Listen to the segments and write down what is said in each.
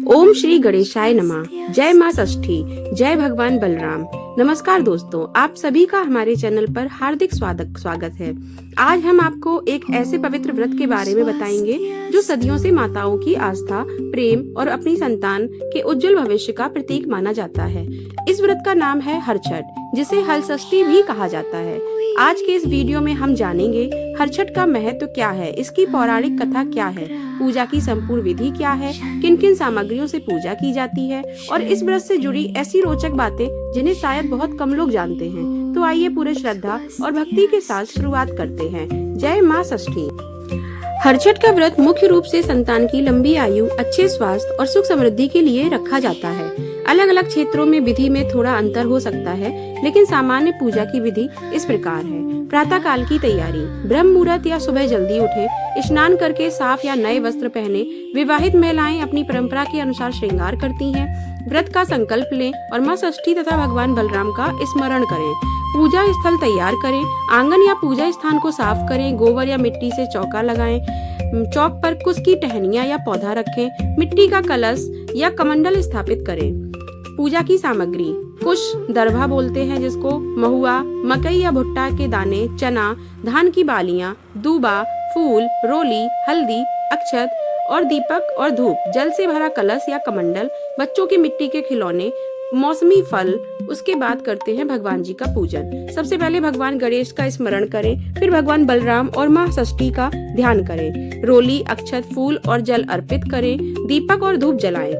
ओम श्री गणेशाय नमः। जय माँ षष्ठी, जय भगवान बलराम। नमस्कार दोस्तों, आप सभी का हमारे चैनल पर हार्दिक स्वागत है। आज हम आपको एक ऐसे पवित्र व्रत के बारे में बताएंगे जो सदियों से माताओं की आस्था, प्रेम और अपनी संतान के उज्जवल भविष्य का प्रतीक माना जाता है। इस व्रत का नाम है हरछठ, जिसे हल षष्ठी भी कहा जाता है। आज के इस वीडियो में हम जानेंगे हरछठ का महत्व क्या है, इसकी पौराणिक कथा क्या है, पूजा की संपूर्ण विधि क्या है, किन किन सामग्रियों से पूजा की जाती है और इस व्रत से जुड़ी ऐसी रोचक बातें जिन्हें शायद बहुत कम लोग जानते हैं। तो आइए पूरे श्रद्धा और भक्ति के साथ शुरुआत करते हैं। जय माँ षष्ठी। हरछठ का व्रत मुख्य रूप से संतान की लंबी आयु, अच्छे स्वास्थ्य और सुख समृद्धि के लिए रखा जाता है। अलग अलग क्षेत्रों में विधि में थोड़ा अंतर हो सकता है, लेकिन सामान्य पूजा की विधि इस प्रकार है। प्रातः काल की तैयारी, ब्रह्म मुहूर्त या सुबह जल्दी उठे, स्नान करके साफ या नए वस्त्र पहने विवाहित महिलाएं अपनी परंपरा के अनुसार श्रृंगार करती हैं। व्रत का संकल्प लें और माँ षष्ठी तथा भगवान बलराम का स्मरण करें। पूजा स्थल तैयार करें, आंगन या पूजा स्थान को साफ करें, गोबर या मिट्टी से चौका लगाएं, चौक पर कुश की टहनियां या पौधा रखें, मिट्टी का कलश या कमंडल स्थापित करें। पूजा की सामग्री, कुश दरभा बोलते हैं जिसको, महुआ, मकई या भुट्टा के दाने, चना, धान की बालियां, दूबा, फूल, रोली, हल्दी, अक्षत और दीपक और धूप, जल से भरा कलश या कमंडल, बच्चों के मिट्टी के खिलौने, मौसमी फल। उसके बाद करते हैं भगवान जी का पूजन। सबसे पहले भगवान गणेश का स्मरण करें, फिर भगवान बलराम और माँ षष्ठी का ध्यान करें। रोली, अक्षत, फूल और जल अर्पित करें, दीपक और धूप जलाएं,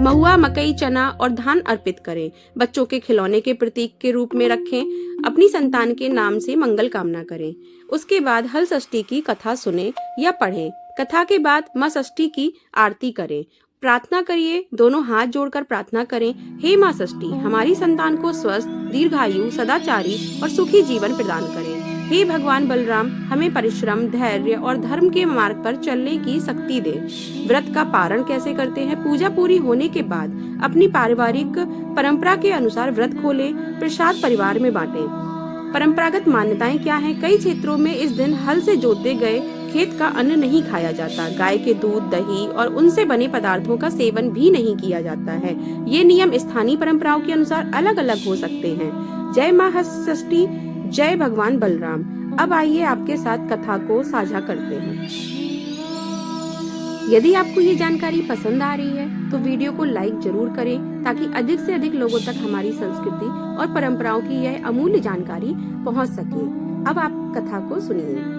महुआ, मकई, चना और धान अर्पित करें। बच्चों के खिलौने के प्रतीक के रूप में रखें, अपनी संतान के नाम से मंगल कामना करें। उसके बाद हल षष्ठी की कथा सुने या पढ़ें। कथा के बाद माँ षष्ठी की आरती करें, प्रार्थना करिए, दोनों हाथ जोड़कर प्रार्थना करें, हे माँ षष्ठी, हमारी संतान को स्वस्थ, दीर्घायु, सदाचारी और सुखी जीवन प्रदान करें। हे भगवान बलराम, हमें परिश्रम, धैर्य और धर्म के मार्ग पर चलने की शक्ति दे। व्रत का पारण कैसे करते हैं? पूजा पूरी होने के बाद अपनी पारिवारिक परंपरा के अनुसार व्रत खोले, प्रसाद परिवार में बांटें। परंपरागत मान्यताएं क्या हैं? कई क्षेत्रों में इस दिन हल से जोते गए खेत का अन्न नहीं खाया जाता। गाय के दूध, दही और उनसे बने पदार्थों का सेवन भी नहीं किया जाता है। ये नियम स्थानीय परंपराओं के अनुसार अलग अलग हो सकते हैं। जय माँ षष्ठी, जय भगवान बलराम। अब आइए आपके साथ कथा को साझा करते हैं। यदि आपको ये जानकारी पसंद आ रही है तो वीडियो को लाइक जरूर करें, ताकि अधिक से अधिक लोगों तक हमारी संस्कृति और परंपराओं की यह अमूल्य जानकारी पहुंच सके। अब आप कथा को सुनिए।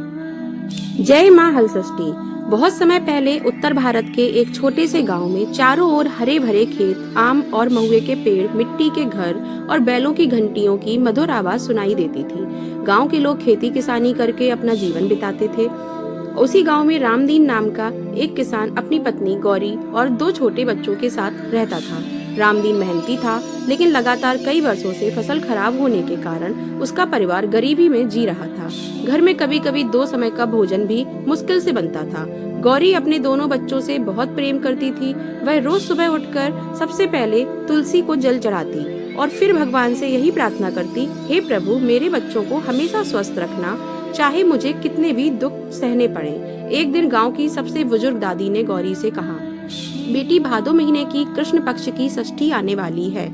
जय माँ हल षष्ठी। बहुत समय पहले उत्तर भारत के एक छोटे से गांव में चारों ओर हरे भरे खेत, आम और महुए के पेड़, मिट्टी के घर और बैलों की घंटियों की मधुर आवाज सुनाई देती थी। गांव के लोग खेती किसानी करके अपना जीवन बिताते थे। उसी गांव में रामदीन नाम का एक किसान अपनी पत्नी गौरी और 2 छोटे बच्चों के साथ रहता था। रामदीन मेहनती था, लेकिन लगातार कई वर्षों से फसल खराब होने के कारण उसका परिवार गरीबी में जी रहा था। घर में कभी कभी 2 समय का भोजन भी मुश्किल से बनता था। गौरी अपने दोनों बच्चों से बहुत प्रेम करती थी। वह रोज सुबह उठकर सबसे पहले तुलसी को जल चढ़ाती और फिर भगवान से यही प्रार्थना करती, हे प्रभु, मेरे बच्चों को हमेशा स्वस्थ रखना, चाहे मुझे कितने भी दुख सहने पड़े। एक दिन गांव की सबसे बुजुर्ग दादी ने गौरी से कहा, बेटी, भादो महीने की कृष्ण पक्ष की षष्ठी आने वाली है।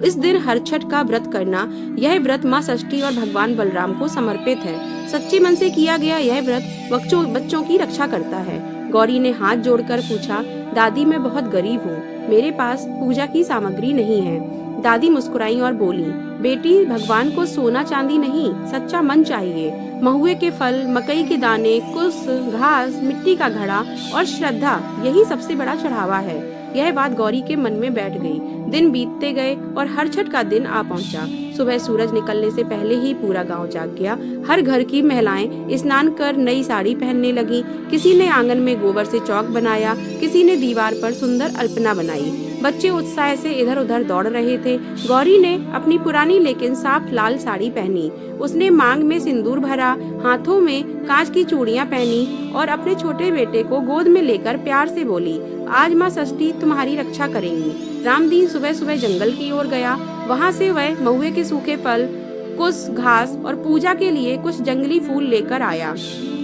इस दिन हरछठ का व्रत करना। यह व्रत माँ षष्ठी और भगवान बलराम को समर्पित है। सच्चे मन से किया गया यह व्रत बच्चों की रक्षा करता है। गौरी ने हाथ जोड़कर पूछा, दादी, मैं बहुत गरीब हूँ, मेरे पास पूजा की सामग्री नहीं है। दादी मुस्कुराई और बोली, बेटी, भगवान को सोना चांदी नहीं, सच्चा मन चाहिए। महुए के फल, मकई के दाने, कुश, घास, मिट्टी का घड़ा और श्रद्धा, यही सबसे बड़ा चढ़ावा है। यह बात गौरी के मन में बैठ गई। दिन बीतते गए और हरछठ का दिन आ पहुंचा। सुबह सूरज निकलने से पहले ही पूरा गांव जाग गया। हर घर की महिलाएं स्नान कर नई साड़ी पहनने लगी। किसी ने आंगन में गोबर से चौक बनाया, किसी ने दीवार पर सुंदर अल्पना बनाई। बच्चे उत्साह से इधर उधर दौड़ रहे थे। गौरी ने अपनी पुरानी लेकिन साफ लाल साड़ी पहनी। उसने मांग में सिंदूर भरा, हाथों में कांच की चूड़ियां पहनी और अपने छोटे बेटे को गोद में लेकर प्यार से बोली, आज माँ षष्ठी तुम्हारी रक्षा करेंगी। रामदीन सुबह सुबह जंगल की ओर गया। वहाँ से वह महुए के सूखे फल, कुश, घास और पूजा के लिए कुछ जंगली फूल लेकर आया।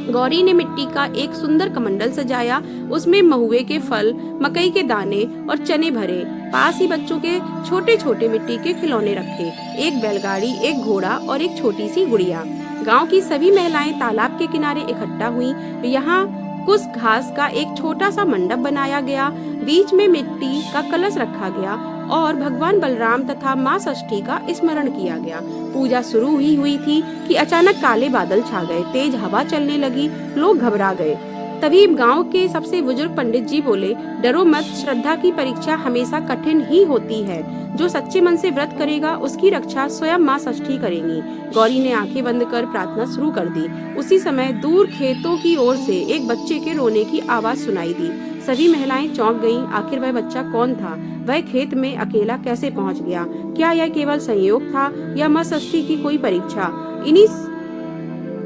गौरी ने मिट्टी का एक सुंदर कमंडल सजाया, उसमें महुए के फल, मकई के दाने और चने भरे। पास ही बच्चों के छोटे छोटे मिट्टी के खिलौने रखे, एक बैलगाड़ी, एक घोड़ा और एक छोटी सी गुड़िया। गांव की सभी महिलाएं तालाब के किनारे इकट्ठा हुई। यहाँ कुछ घास का एक छोटा सा मंडप बनाया गया, बीच में मिट्टी का कलश रखा गया और भगवान बलराम तथा माँ षष्ठी का स्मरण किया गया। पूजा शुरू ही हुई थी कि अचानक काले बादल छा गए, तेज हवा चलने लगी, लोग घबरा गए। तभी गांव के सबसे बुजुर्ग पंडित जी बोले, डरो मत, श्रद्धा की परीक्षा हमेशा कठिन ही होती है। जो सच्चे मन से व्रत करेगा उसकी रक्षा स्वयं माँ षष्ठी करेंगी। गौरी ने आंखें बंद कर प्रार्थना शुरू कर दी। उसी समय दूर खेतों की ओर से एक बच्चे के रोने की आवाज सुनाई दी। सभी महिलाएं चौंक गईं। आखिर वह बच्चा कौन था? वह खेत में अकेला कैसे पहुंच गया? क्या यह केवल संयोग था या माँ षष्ठी की कोई परीक्षा?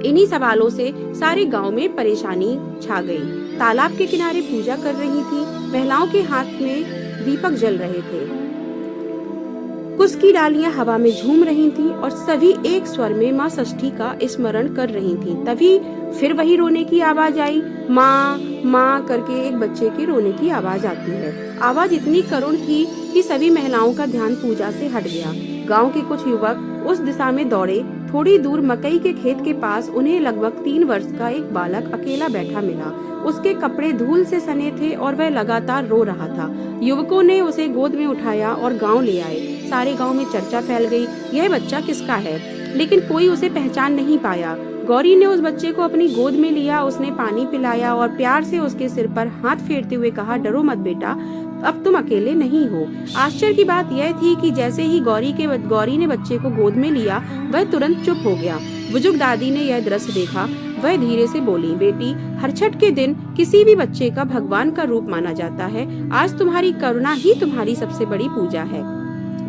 इन्हीं सवालों से सारे गांव में परेशानी छा गई। तालाब के किनारे पूजा कर रही थी, महिलाओं के हाथ में दीपक जल रहे थे, कुश की डालियां हवा में झूम रही थीं और सभी एक स्वर में माँ षष्ठी का स्मरण कर रही थीं। तभी फिर वही रोने की आवाज आई। माँ माँ करके एक बच्चे के रोने की आवाज आती है। आवाज इतनी करुण थी कि सभी महिलाओं का ध्यान पूजा से हट गया। गांव के कुछ युवक उस दिशा में दौड़े। थोड़ी दूर मकई के खेत के पास उन्हें लगभग 3 वर्ष का एक बालक अकेला बैठा मिला। उसके कपड़े धूल से सने थे और वह लगातार रो रहा था। युवकों ने उसे गोद में उठाया और गांव ले आए। सारे गांव में चर्चा फैल गई, यह बच्चा किसका है? लेकिन कोई उसे पहचान नहीं पाया। गौरी ने उस बच्चे को अपनी गोद में लिया, उसने पानी पिलाया और प्यार से उसके सिर पर हाथ फेरते हुए कहा, डरो मत बेटा, अब तुम अकेले नहीं हो। आश्चर्य की बात यह थी कि जैसे ही गौरी ने बच्चे को गोद में लिया, वह तुरंत चुप हो गया। बुजुर्ग दादी ने यह दृश्य देखा। वह धीरे से बोली, बेटी, हर छठ के दिन किसी भी बच्चे का भगवान का रूप माना जाता है। आज तुम्हारी करुणा ही तुम्हारी सबसे बड़ी पूजा है।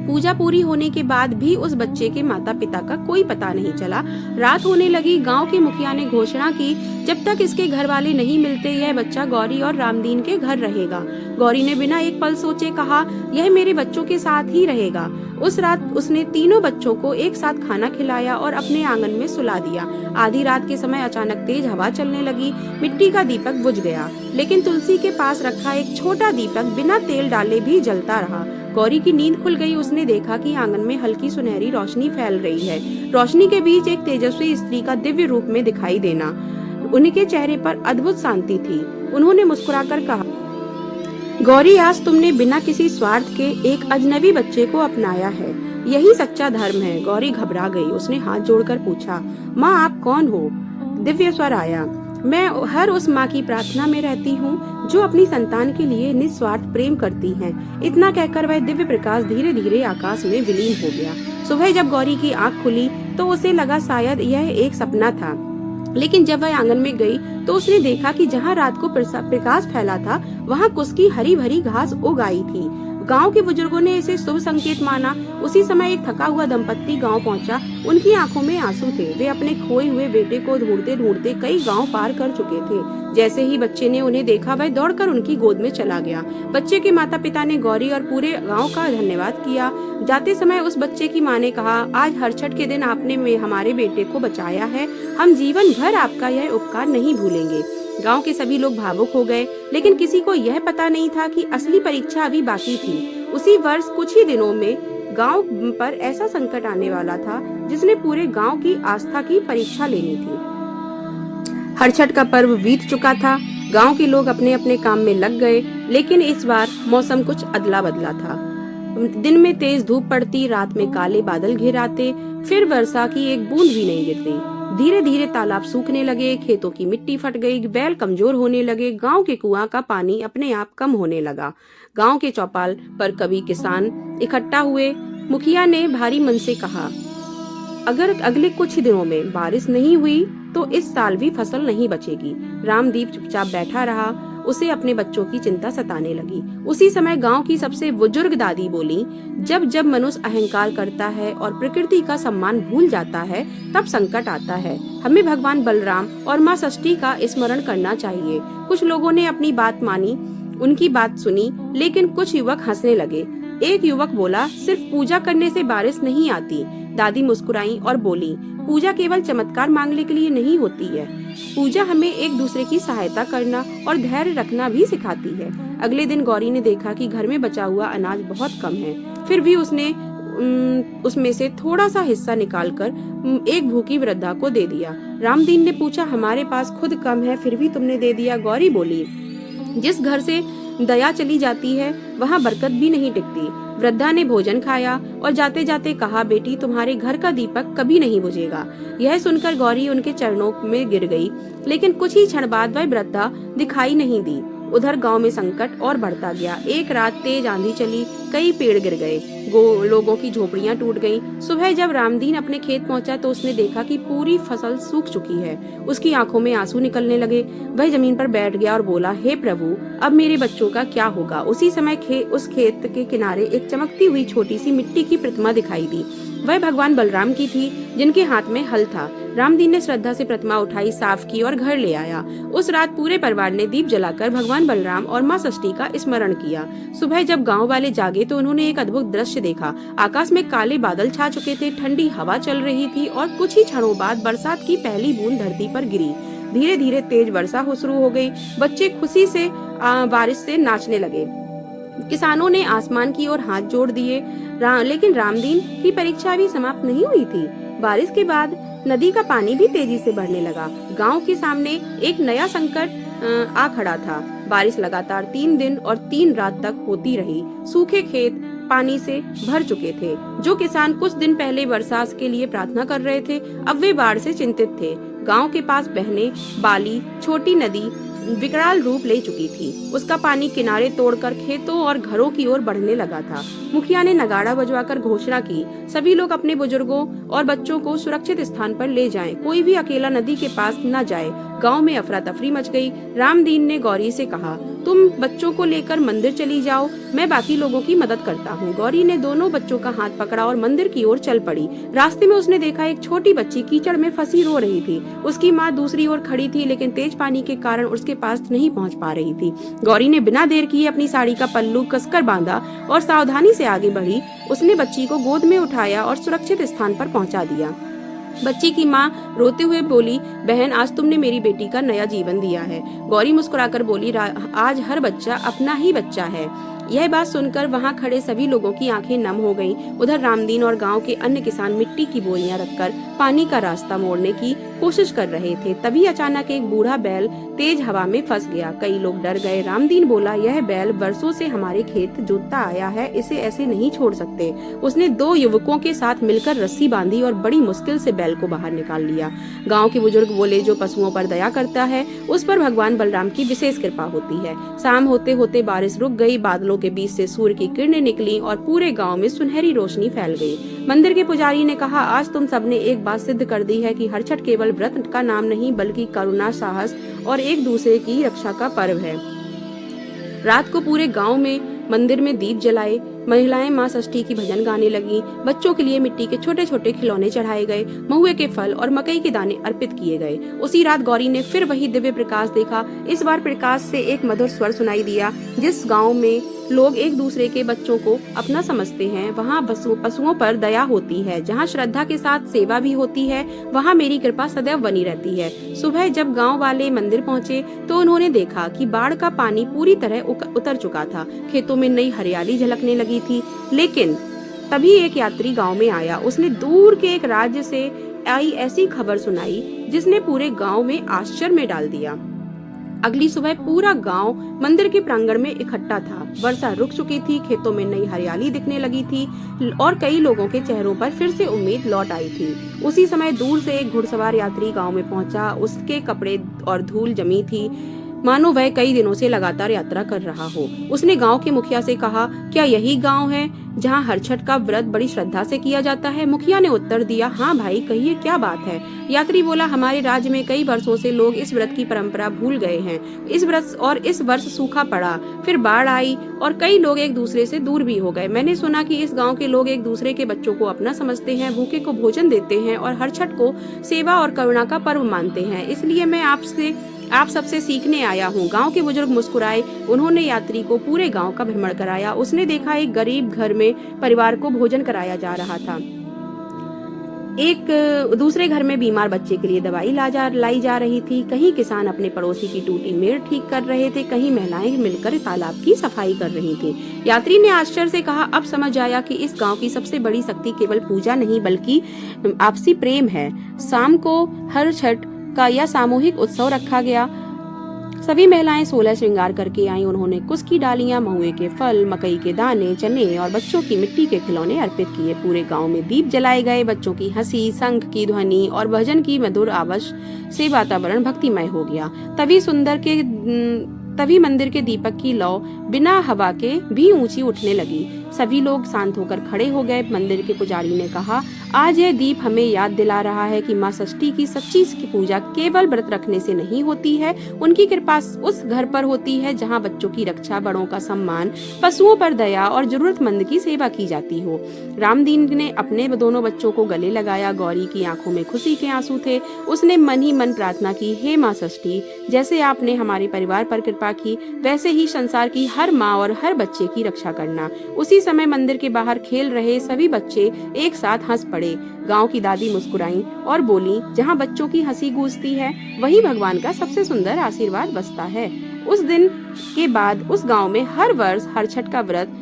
पूजा पूरी होने के बाद भी उस बच्चे के माता पिता का कोई पता नहीं चला। रात होने लगी। गांव के मुखिया ने घोषणा की, जब तक इसके घर वाले नहीं मिलते यह बच्चा गौरी और रामदीन के घर रहेगा। गौरी ने बिना एक पल सोचे कहा, यह मेरे बच्चों के साथ ही रहेगा। उस रात उसने तीनों बच्चों को एक साथ खाना खिलाया और अपने आंगन में सुला दिया। आधी रात के समय अचानक तेज हवा चलने लगी। मिट्टी का दीपक बुझ गया, लेकिन तुलसी के पास रखा एक छोटा दीपक बिना तेल डाले भी जलता रहा। गौरी की नींद खुल गई। उसने देखा कि आंगन में हल्की सुनहरी रोशनी फैल रही है। रोशनी के बीच एक तेजस्वी स्त्री का दिव्य रूप में दिखाई देना। उनके चेहरे पर अद्भुत शांति थी। उन्होंने मुस्कुराकर कहा, गौरी, आज तुमने बिना किसी स्वार्थ के एक अजनबी बच्चे को अपनाया है। यही सच्चा धर्म है। गौरी घबरा गई। उसने हाथ जोड़कर पूछा, माँ आप कौन हो? दिव्य स्वर आया, मैं हर उस माँ की प्रार्थना में रहती हूँ जो अपनी संतान के लिए निस्वार्थ प्रेम करती हैं। इतना कहकर वह दिव्य प्रकाश धीरे धीरे आकाश में विलीन हो गया। सुबह जब गौरी की आंख खुली तो उसे लगा शायद यह एक सपना था, लेकिन जब वह आंगन में गई तो उसने देखा कि जहाँ रात को प्रकाश फैला था वहाँ कुश की हरी भरी घास उग आई थी। गांव के बुजुर्गों ने इसे शुभ संकेत माना। उसी समय एक थका हुआ दंपत्ति गांव पहुंचा। उनकी आंखों में आंसू थे। वे अपने खोए हुए बेटे को ढूंढते ढूंढते कई गांव पार कर चुके थे। जैसे ही बच्चे ने उन्हें देखा, वह दौड़कर उनकी गोद में चला गया। बच्चे के माता पिता ने गौरी और पूरे गांव का धन्यवाद किया। जाते समय उस बच्चे की माँ ने कहा, आज हर छठ के दिन आपने हमारे बेटे को बचाया है। हम जीवन भर आपका यह उपकार नहीं भूलेंगे। गांव के सभी लोग भावुक हो गए, लेकिन किसी को यह पता नहीं था कि असली परीक्षा अभी बाकी थी। उसी वर्ष कुछ ही दिनों में गांव पर ऐसा संकट आने वाला था जिसने पूरे गांव की आस्था की परीक्षा लेनी थी। हर छठ का पर्व बीत चुका था। गांव के लोग अपने अपने काम में लग गए, लेकिन इस बार मौसम कुछ अदला बदला था। दिन में तेज धूप पड़ती, रात में काले बादल घिर आते, फिर वर्षा की एक बूंद भी नहीं गिरती। धीरे धीरे तालाब सूखने लगे, खेतों की मिट्टी फट गई, बैल कमजोर होने लगे, गांव के कुआं का पानी अपने आप कम होने लगा। गांव के चौपाल पर कभी किसान इकट्ठा हुए। मुखिया ने भारी मन से कहा, अगर अगले कुछ ही दिनों में बारिश नहीं हुई तो इस साल भी फसल नहीं बचेगी। रामदीप चुपचाप बैठा रहा। उसे अपने बच्चों की चिंता सताने लगी। उसी समय गांव की सबसे बुजुर्ग दादी बोली, जब जब मनुष्य अहंकार करता है और प्रकृति का सम्मान भूल जाता है तब संकट आता है। हमें भगवान बलराम और माँ षष्ठी का स्मरण करना चाहिए। कुछ लोगों ने अपनी बात मानी, उनकी बात सुनी, लेकिन कुछ युवक हंसने लगे। एक युवक बोला, सिर्फ पूजा करने से बारिश नहीं आती। दादी मुस्कुराई और बोली, पूजा केवल चमत्कार मांगने के लिए नहीं होती है। पूजा हमें एक दूसरे की सहायता करना और धैर्य रखना भी सिखाती है। अगले दिन गौरी ने देखा कि घर में बचा हुआ अनाज बहुत कम है। फिर भी उसने उसमें से थोड़ा सा हिस्सा निकालकर एक भूखी वृद्धा को दे दिया। रामदीन ने पूछा, हमारे पास खुद कम है फिर भी तुमने दे दिया? गौरी बोली, जिस घर से दया चली जाती है वहाँ बरकत भी नहीं टिकती। वृद्धा ने भोजन खाया और जाते जाते कहा, बेटी तुम्हारे घर का दीपक कभी नहीं बुझेगा। यह सुनकर गौरी उनके चरणों में गिर गई, लेकिन कुछ ही क्षण बाद वह वृद्धा दिखाई नहीं दी। उधर गांव में संकट और बढ़ता गया। एक रात तेज आंधी चली, कई पेड़ गिर गए, लोगों की झोपड़ियां टूट गईं। सुबह जब रामदीन अपने खेत पहुंचा तो उसने देखा कि पूरी फसल सूख चुकी है। उसकी आंखों में आंसू निकलने लगे। वह जमीन पर बैठ गया और बोला, हे प्रभु, अब मेरे बच्चों का क्या होगा? उसी समय उस खेत के किनारे एक चमकती हुई छोटी सी मिट्टी की प्रतिमा दिखाई दी। वह भगवान बलराम की थी, जिनके हाथ में हल था। रामदीन ने श्रद्धा से प्रतिमा उठाई, साफ की और घर ले आया। उस रात पूरे परिवार ने दीप जलाकर भगवान बलराम और माँ षष्ठी का स्मरण किया। सुबह जब गांव वाले जागे तो उन्होंने एक अद्भुत दृश्य देखा। आकाश में काले बादल छा चुके थे, ठंडी हवा चल रही थी और कुछ ही क्षणों बाद बरसात की पहली बूंद धरती पर गिरी। धीरे धीरे तेज वर्षा शुरू हो गई। बच्चे खुशी से बारिश से नाचने लगे। किसानों ने आसमान की ओर हाथ जोड़ दिए। लेकिन रामदीन की परीक्षा भी समाप्त नहीं हुई थी। बारिश के बाद नदी का पानी भी तेजी से बढ़ने लगा। गांव के सामने एक नया संकट आ खड़ा था। बारिश लगातार 3 दिन और 3 रात तक होती रही। सूखे खेत पानी से भर चुके थे। जो किसान कुछ दिन पहले वर्षा के लिए प्रार्थना कर रहे थे, अब वे बाढ़ से चिंतित थे। गांव के पास बहने वाली छोटी नदी विकराल रूप ले चुकी थी। उसका पानी किनारे तोड़कर खेतों और घरों की ओर बढ़ने लगा था। मुखिया ने नगाड़ा बजवाकर घोषणा की, सभी लोग अपने बुजुर्गों और बच्चों को सुरक्षित स्थान पर ले जाएं। कोई भी अकेला नदी के पास न जाए। गांव में अफरा तफरी मच गई। रामदीन ने गौरी से कहा, तुम बच्चों को लेकर मंदिर चली जाओ, मैं बाकी लोगों की मदद करता हूँ। गौरी ने दोनों बच्चों का हाथ पकड़ा और मंदिर की ओर चल पड़ी। रास्ते में उसने देखा एक छोटी बच्ची कीचड़ में फंसी रो रही थी। उसकी माँ दूसरी ओर खड़ी थी, लेकिन तेज पानी के कारण उसके पास नहीं पहुँच पा रही थी। गौरी ने बिना देर किए अपनी साड़ी का पल्लू कसकर बांधा और सावधानी से आगे बढ़ी। उसने बच्ची को गोद में उठाया और सुरक्षित स्थान पर पहुँचा दिया। बच्ची की माँ रोते हुए बोली, बहन, आज तुमने मेरी बेटी का नया जीवन दिया है। गौरी मुस्कुराकर बोली, आज हर बच्चा अपना ही बच्चा है। यह बात सुनकर वहां खड़े सभी लोगों की आंखें नम हो गईं। उधर रामदीन और गांव के अन्य किसान मिट्टी की बोरियां रखकर पानी का रास्ता मोड़ने की कोशिश कर रहे थे। तभी अचानक एक बूढ़ा बैल तेज हवा में फंस गया। कई लोग डर गए। रामदीन बोला, यह बैल वर्षों से हमारे खेत जोतता आया है, इसे ऐसे नहीं छोड़ सकते। उसने 2 युवकों के साथ मिलकर रस्सी बांधी और बड़ी मुश्किल से बैल को बाहर निकाल लिया। गाँव के बुजुर्ग बोले, जो पशुओं पर दया करता है उस पर भगवान बलराम की विशेष कृपा होती है। शाम होते होते बारिश रुक गई। बादलों के बीच से सूर्य की किरणें निकली और पूरे गांव में सुनहरी रोशनी फैल गई। मंदिर के पुजारी ने कहा, आज तुम सबने एक बात सिद्ध कर दी है कि हर छठ केवल व्रत का नाम नहीं बल्कि करुणा, साहस और एक दूसरे की रक्षा का पर्व है। रात को पूरे गांव में मंदिर में दीप जलाए। महिलाएं माँ षष्ठी की भजन गाने लगी। बच्चों के लिए मिट्टी के छोटे छोटे खिलौने चढ़ाए गए। महुए के फल और मकई के दाने अर्पित किए गए। उसी रात गौरी ने फिर वही दिव्य प्रकाश देखा। इस बार प्रकाश से एक मधुर स्वर सुनाई दिया, जिस गांव में लोग एक दूसरे के बच्चों को अपना समझते हैं, वहाँ पशुओं पर दया होती है। जहाँ श्रद्धा के साथ सेवा भी होती है, वहाँ मेरी कृपा सदैव बनी रहती है। सुबह जब गांव वाले मंदिर पहुँचे तो उन्होंने देखा कि बाढ़ का पानी पूरी तरह उतर चुका था। खेतों में नई हरियाली झलकने लगी थी। लेकिन तभी एक यात्री गांव में आया। उसने दूर के एक राज्य से आई ऐसी खबर सुनाई जिसने पूरे गांव में आश्चर्य में डाल दिया। अगली सुबह पूरा गांव मंदिर के प्रांगण में इकट्ठा था। वर्षा रुक चुकी थी, खेतों में नई हरियाली दिखने लगी थी और कई लोगों के चेहरों पर फिर से उम्मीद लौट आई थी। उसी समय दूर से एक घुड़सवार यात्री गांव में पहुंचा। उसके कपड़े और धूल जमी थी, मानो वह कई दिनों से लगातार यात्रा कर रहा हो। उसने गांव के मुखिया से कहा, क्या यही गांव है जहां हर छठ का व्रत बड़ी श्रद्धा से किया जाता है? मुखिया ने उत्तर दिया, हाँ भाई, कहिए क्या बात है। यात्री बोला, हमारे राज्य में कई वर्षों से लोग इस व्रत की परंपरा भूल गए हैं। इस वर्ष सूखा पड़ा, फिर बाढ़ आई और कई लोग एक दूसरे से दूर भी हो गए। मैंने सुना कि इस गाँव के लोग एक दूसरे के बच्चों को अपना समझते हैं, भूखे को भोजन देते हैं और हर छठ को सेवा और करुणा का पर्व मानते हैं। इसलिए मैं आप सबसे सीखने आया हूँ। गांव के बुजुर्ग मुस्कुराए। उन्होंने यात्री को पूरे गांव का भ्रमण कराया। उसने देखा एक गरीब घर में परिवार को भोजन कराया जा रहा था। एक दूसरे घर में बीमार बच्चे के लिए दवाई लाई जा रही थी। कहीं किसान अपने पड़ोसी की टूटी मेड़ ठीक कर रहे थे, कहीं महिलाएं मिलकर तालाब की सफाई कर रही थी। यात्री ने आश्चर्य से कहा, अब समझ आया कि इस गांव की सबसे बड़ी शक्ति केवल पूजा नहीं बल्कि आपसी प्रेम है। शाम को हर छठ का यह सामूहिक उत्सव रखा गया। सभी महिलाएं 16 श्रृंगार करके आईं। उन्होंने कुश की डालियां, महुए के फल, मकई के दाने, चने और बच्चों की मिट्टी के खिलौने अर्पित किए। पूरे गांव में दीप जलाए गए। बच्चों की हंसी, शंख की ध्वनि और भजन की मधुर आवाज से वातावरण भक्तिमय हो गया। तभी मंदिर के दीपक की लौ बिना हवा के भी ऊंची उठने लगी। सभी लोग शांत होकर खड़े हो गए। मंदिर के पुजारी ने कहा, आज यह दीप हमें याद दिला रहा है कि माँ षष्ठी की सच्ची की पूजा केवल व्रत रखने से नहीं होती है। उनकी कृपा उस घर पर होती है जहाँ बच्चों की रक्षा, बड़ों का सम्मान, पशुओं पर दया और जरूरतमंद की सेवा की जाती हो। रामदीन ने अपने दोनों बच्चों को गले लगाया। गौरी की आंखों में खुशी के आंसू थे। उसने मन ही मन प्रार्थना की, हे माँ षष्ठी, जैसे आपने हमारे परिवार पर कृपा की, वैसे ही संसार की हर माँ और हर बच्चे की रक्षा करना। उसी समय मंदिर के बाहर खेल रहे सभी बच्चे एक साथ हंस पड़े। गांव की दादी मुस्कुराईं और बोली, जहाँ बच्चों की हंसी गूंजती है वही भगवान का सबसे सुंदर आशीर्वाद बसता है। उस दिन के बाद उस गांव में हर वर्ष हर छठ का व्रत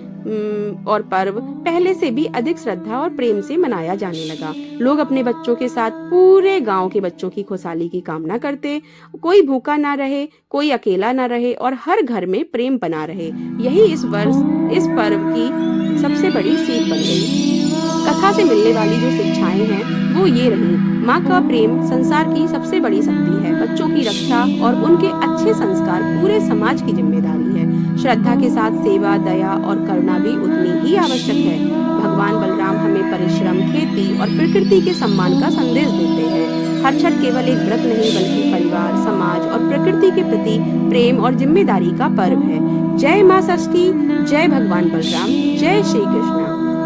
और पर्व पहले से भी अधिक श्रद्धा और प्रेम से मनाया जाने लगा। लोग अपने बच्चों के साथ पूरे गांव के बच्चों की खुशहाली की कामना करते। कोई भूखा ना रहे, कोई अकेला ना रहे और हर घर में प्रेम बना रहे। यही इस पर्व की सबसे बड़ी सीख बन गई। कथा से मिलने वाली जो शिक्षाएं हैं वो ये रही, माँ का प्रेम संसार की सबसे बड़ी शक्ति है। बच्चों की रक्षा और उनके अच्छे संस्कार पूरे समाज की जिम्मेदारी है। श्रद्धा के साथ सेवा, दया और करुणा भी उतनी ही आवश्यक है। भगवान बलराम हमें परिश्रम, खेती और प्रकृति के सम्मान का संदेश देते हैं। हर छठ केवल एक व्रत नहीं बल्कि परिवार, समाज और प्रकृति के प्रति प्रेम और जिम्मेदारी का पर्व है। जय माँ षष्ठी, जय भगवान बलराम, जय श्री कृष्ण।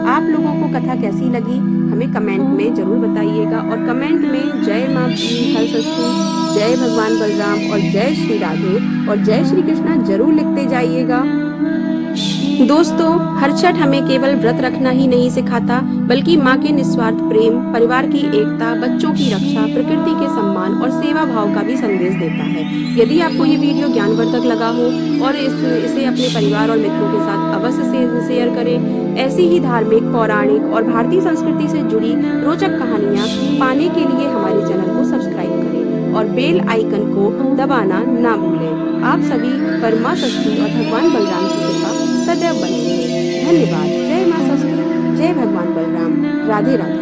आप लोगों को कथा कैसी लगी हमें कमेंट में जरूर बताइएगा और कमेंट में जय माँ षष्ठी, जय भगवान बलराम और जय श्री राधे और जय श्री कृष्णा जरूर लिखते जाइएगा। दोस्तों, हर छठ हमें केवल व्रत रखना ही नहीं सिखाता बल्कि माँ के निस्वार्थ प्रेम, परिवार की एकता, बच्चों की रक्षा, प्रकृति के सम्मान और सेवा भाव का भी संदेश देता है। यदि आपको ये वीडियो ज्ञानवर्धक लगा हो और इसे अपने परिवार और मित्रों के साथ अवश्य शेयर करें। ऐसी ही धार्मिक, पौराणिक और भारतीय संस्कृति से जुड़ी रोचक कहानियाँ पाने के लिए हमारे चैनल को सब्सक्राइब करें और बेल आइकन को दबाना ना भूलें। आप सभी पर माँ षष्ठी और भगवान बलराम की कृपा सदैव बने रहे। धन्यवाद। जय माँ षष्ठी, जय भगवान बलराम, राधे राधे।